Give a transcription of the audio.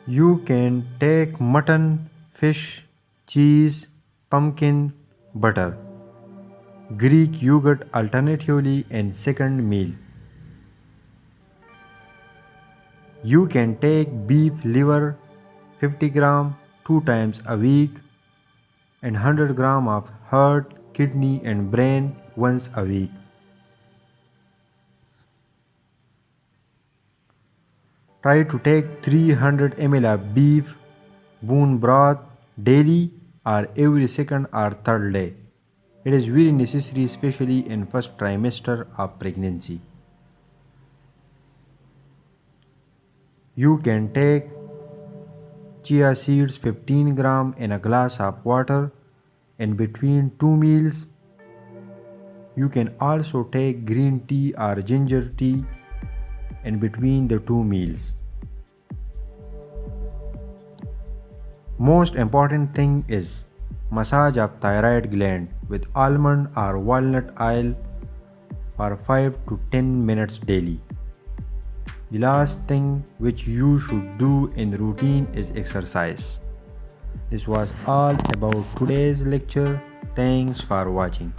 You can take mutton, fish, cheese, pumpkin, butter, Greek yogurt alternatively in second meal. You can take beef liver 50 gram 2 times a week and 100 gram of heart, kidney and brain once a week. Try to take 300 ml of beef bone broth daily or every second or third day. It is very necessary, especially in first trimester of pregnancy. You can take chia seeds 15 gram in a glass of water in between 2 meals. You can also take green tea or ginger tea in between the 2 meals. Most important thing is massage of thyroid gland with almond or walnut oil for 5 to 10 minutes daily. The last thing which you should do in routine is exercise. This was all about today's lecture. Thanks for watching.